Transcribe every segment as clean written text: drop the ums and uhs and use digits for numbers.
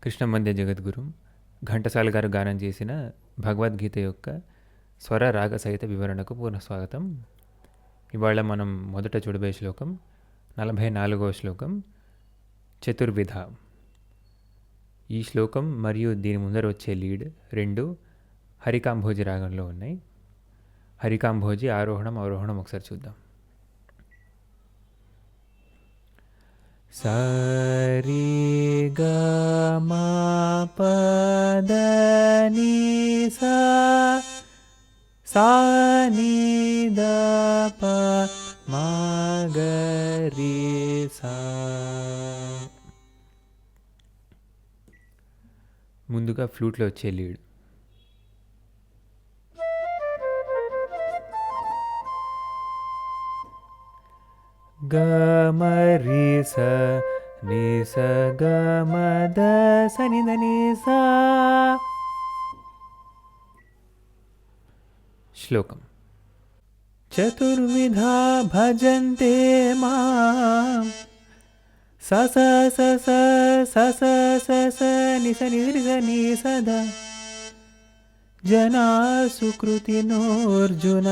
కృష్ణమంద్య జగద్గురు ఘంటసాల గారు గానం చేసిన భగవద్గీత యొక్క స్వర రాగ సహిత వివరణకు పునఃస్వాగతం. ఇవాళ మనం మొదట చూడబోయే శ్లోకం 44వ శ్లోకం చతుర్విధ. ఈ శ్లోకం మరియు దీని ముందర వచ్చే లీడ్ రెండు హరికాంభోజి రాగంలో ఉన్నాయి. హరికాంభోజి ఆరోహణం అవరోహణం ఒకసారి చూద్దాం. సరి గ మ ప ద ని సా సా ని ద ప మ గ రి సా. ముందుగా ఫ్లూట్లో వచ్చే లీడ్. గ మ రి స ని స గ మ ద స ని ద ని సా. శ్లోకం. చతుర్విధా భజంతే మాం స స స స స స స స ని స ని రి స ని స ద జనా సుకృతినోర్జున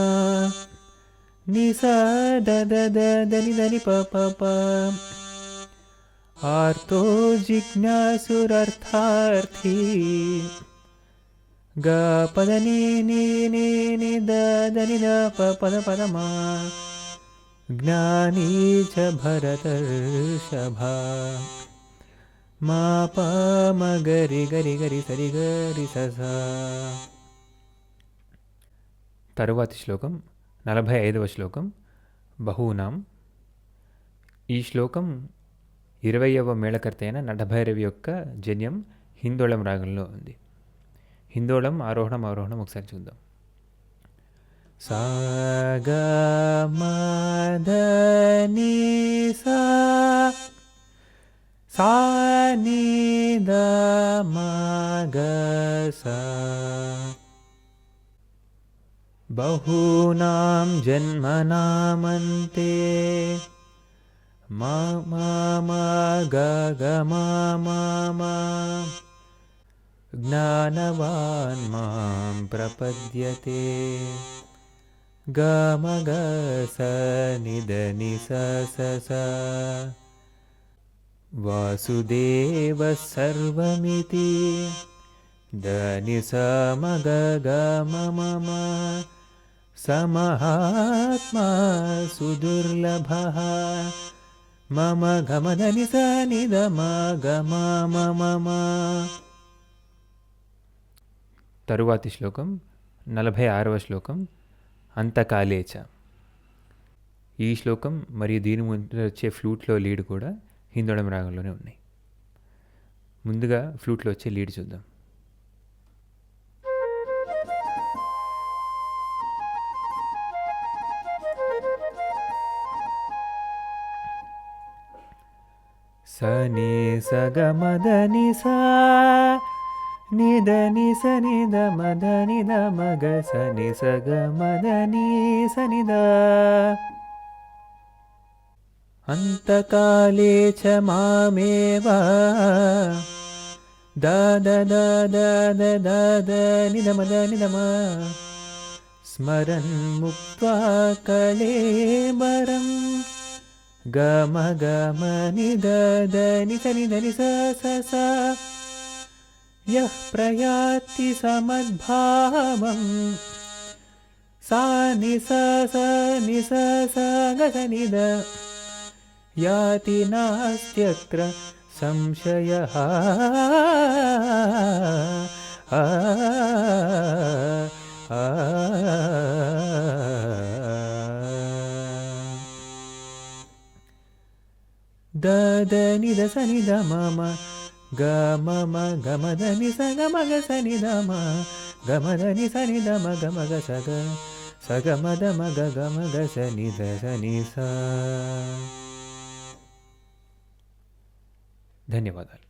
ని స ద ద ద ద ని ద ని ప ప ప. ఆర్తో జిజ్ఞాసురర్థార్థీ గ పద ని ని ని ని ద ద ని ద ప పద పద మా. జ్ఞానీ చ భరతర్షభ మా ప మ గరి గరి గరి సరి గరి స స. తరువాతి శ్లోకం 45వ శ్లోకం బహూనాం. ఈ శ్లోకం 20వ మేళకర్త అయిన నటభైరవి యొక్క జన్యం హిందోళం రాగంలో ఉంది. హిందోళం ఆరోహణం అవరోహణం ఒకసారి చూద్దాం. సా గ మ ద ని సా సా ని ద మ గ సా. బహూనాం జన్మనామంతే మా మా మా గ గ మా మా మా. జ్ఞానవాన్ మాం ప్రపద్యతే గ మ గ స ని ద ని స స స. వాసుదేవ సర్వమితి ద ని స మ గ గ మ మ మ. సమహాత్మా సుదుర్లభః మమ గ మ ద ని స ని ద మ గ మ మ మ మ. తరువాతి శ్లోకం 46వ శ్లోకం అంతకాలేచ. ఈ శ్లోకం మరియు దీని ముందు వచ్చే ఫ్లూట్లో లీడ్ కూడా హిందోళం రాగంలోనే ఉన్నాయి. ముందుగా ఫ్లూట్లో వచ్చే లీడ్ చూద్దాం. స ని స గ మ ద ని సా ని ద ని స ని ద మ ద ని ద మ గ స ని స గ మ ద ని స ని ద. అంతకాలే చ మామేవ ద ద ద ద ద ద ద ని ద మ ద ని ద మ. స్మరన్ ముక్త్వా కళేబరం గ మ గ మ ని ద ద ని స ని ద ని స స స. యః ప్రయాతి సమద్భావం సా ని స స ని స స గ స ని ద. యాతి నాస్త్యత్ర సంశయః ఆ ఆ. ద ద ని ద స ని ద మ మ గ మ మ గ మ ద ని స గ మ గ స ని ద మ గ మ ద ని స ని ద మ గ మ గ స గ స గ మ ద మ గ గ మ గ స ని ద స ని స. ధన్యవాదాలు.